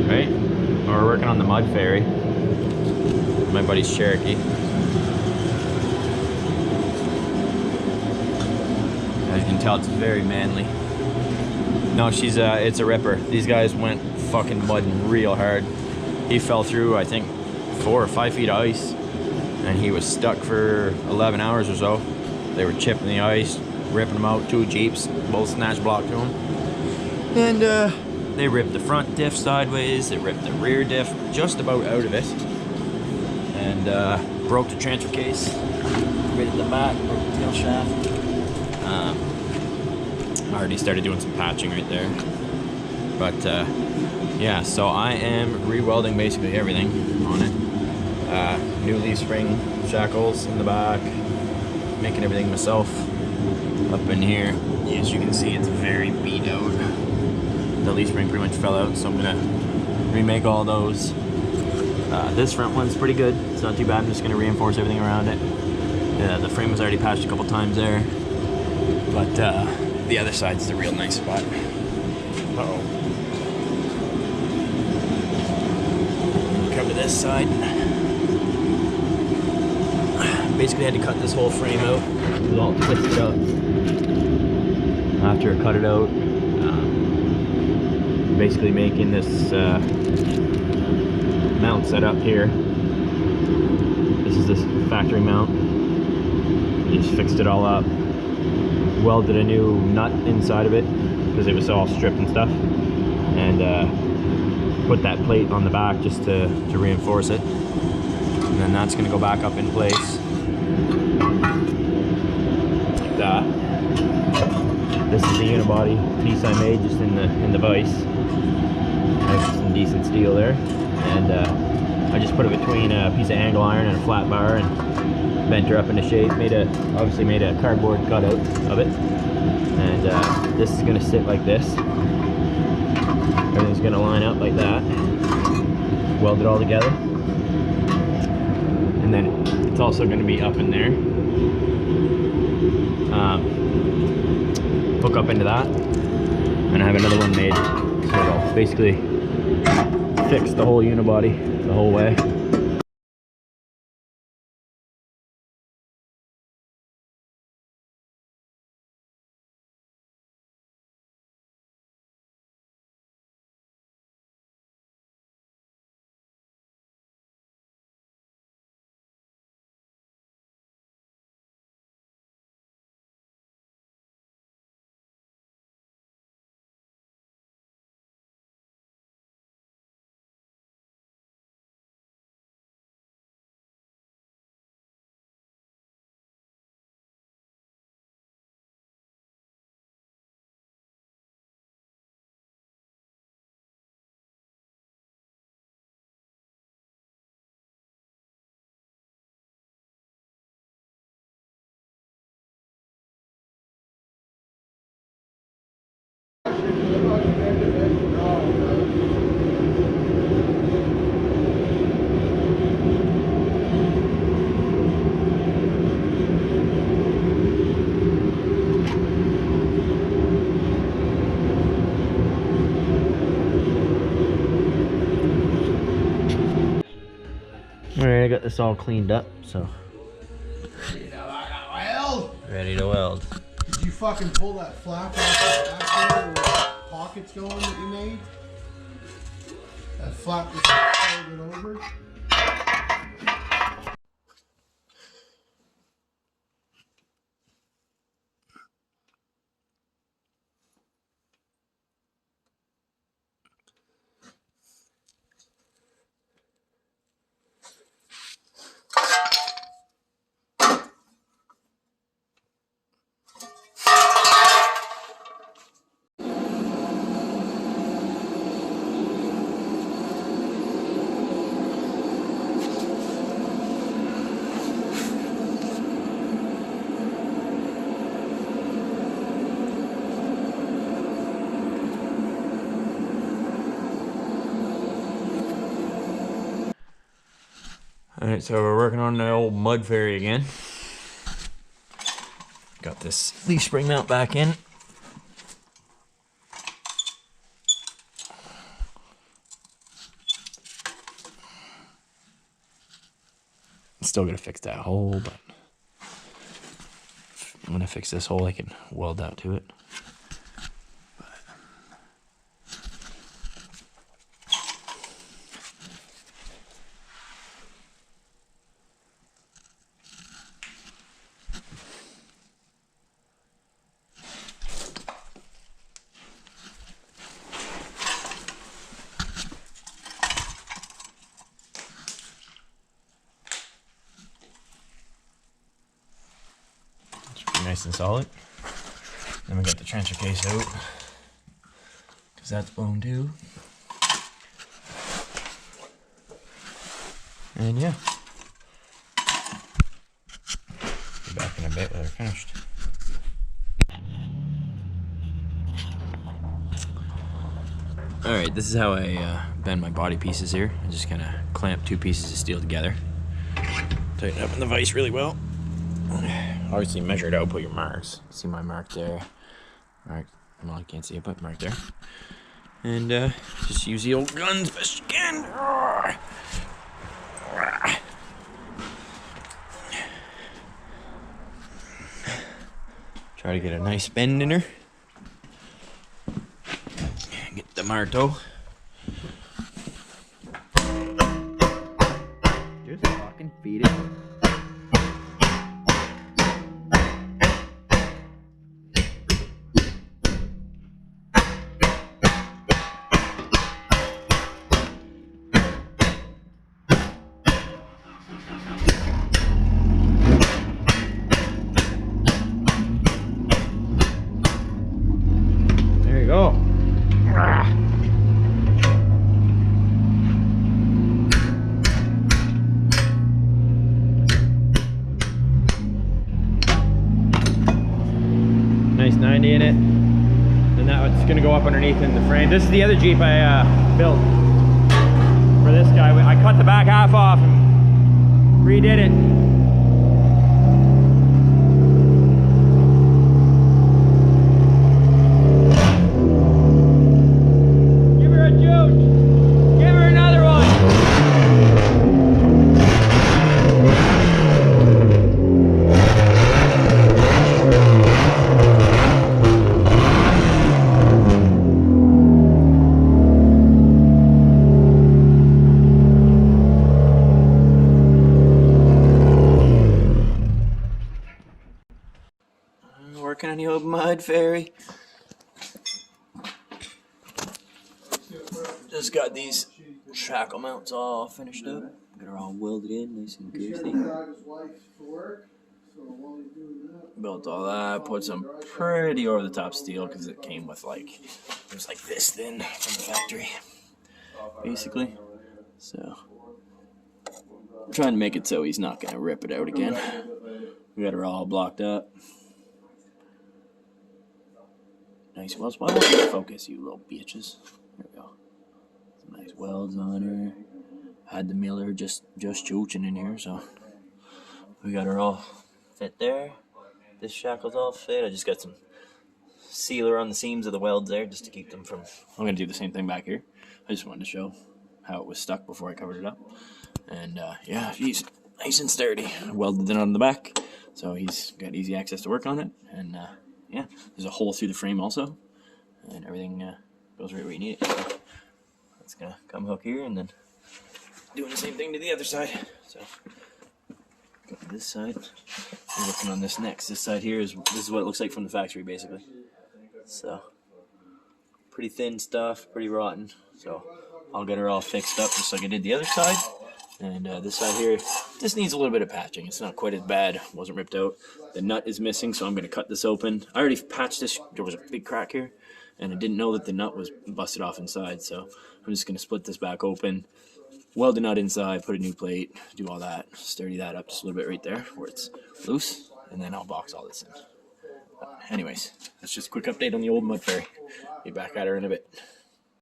Right? We're working on the mud ferry. My buddy's Cherokee. As you can tell, it's very manly. No, it's a ripper. These guys went fucking mudding real hard. He fell through, I think, 4 or 5 feet of ice, and he was stuck for 11 hours or so. They were chipping the ice, ripping them out, 2 Jeeps, both snatch block to him. And they ripped the front diff sideways, they ripped the rear diff just about out of it, and broke the transfer case right at the back, broke the tail shaft. I already started doing some patching right there. But yeah, so I am re-welding basically everything on it. New leaf spring shackles in the back, making everything myself. Up in here, as you can see, it's very beat out. The leaf spring pretty much fell out, so I'm gonna remake all those. This front one's pretty good, it's not too bad. I'm just gonna reinforce everything around it. The frame was already patched a couple times there, but the other side's the real nice spot. Uh-oh. Come to this side. Basically had to cut this whole frame out. It was all twisted up. After I cut it out, basically making this mount set up here. This is this factory mount. Just fixed it all up. Welded a new nut inside of it because it was all stripped and stuff, and put that plate on the back just to reinforce it, and then that's going to go back up in place like that. This is the unibody piece I made just in the vise. That's some decent steel there, and I just put it between a piece of angle iron and a flat bar and bent her up into shape. Obviously made a cardboard cutout of it, and this is going to sit like this. Everything's going to line up like that. Weld it all together, and then it's also going to be up in there. Hook up into that, and I have another one made, so it'll basically fix the whole unibody the whole way. Alright, I got this all cleaned up, so ready to weld. Did you fucking pull that flap off the back there where the pockets going that you made? That flap just folded over? Alright, so we're working on the old mud ferry again. Got this leaf spring mount back in. still gotta fix that hole, but I'm gonna fix this hole. I can weld out to it. Nice and solid. Then we got the transfer case out because that's blown too. And yeah, be back in a bit when they're finished. All right, this is how I bend my body pieces here. I just kind of clamp 2 pieces of steel together, tighten up in the vise really well. Obviously measure it out, put your marks. See my mark there. Mark, well, I can't see it, but mark there. And just use the old guns best you can. Try to get a nice bend in her. Get the marto. Just fucking feed it. Go. Nice 90 in it. And that's gonna go up underneath in the frame. This is the other Jeep I built for this guy. I cut the back half off and redid it. Working on the old mud ferry. Just got these shackle mounts all finished up. Got her all welded in, nice and goofy. Built all that, put some pretty over the top steel because it came with like, it was like this thin from the factory, basically. So, I'm trying to make it so he's not gonna rip it out again. We got her all blocked up. Nice welds. Why don't you focus, you little bitches? There we go. Some nice welds on her. Had the miller just jooching in here, so we got her all fit there. This shackle's all fit. I just got some sealer on the seams of the welds there just to keep them from... I'm going to do the same thing back here. I just wanted to show how it was stuck before I covered it up. And yeah, he's nice and sturdy. I welded it on the back, so he's got easy access to work on it. And yeah, there's a hole through the frame also, and everything goes right where you need it. So that's gonna come hook here, and then doing the same thing to the other side. So go to this side. I'm working on this next. This side here is this is what it looks like from the factory, basically. So pretty thin stuff, pretty rotten. So I'll get her all fixed up just like I did the other side. And this side here, this needs a little bit of patching. It's not quite as bad. It wasn't ripped out. The nut is missing, so I'm going to cut this open. I already patched this. There was a big crack here, and I didn't know that the nut was busted off inside. So I'm just going to split this back open, weld the nut inside, put a new plate, do all that, sturdy that up just a little bit right there where it's loose, and then I'll box all this in. But anyways, that's just a quick update on the old mud ferry. Be back at her in a bit.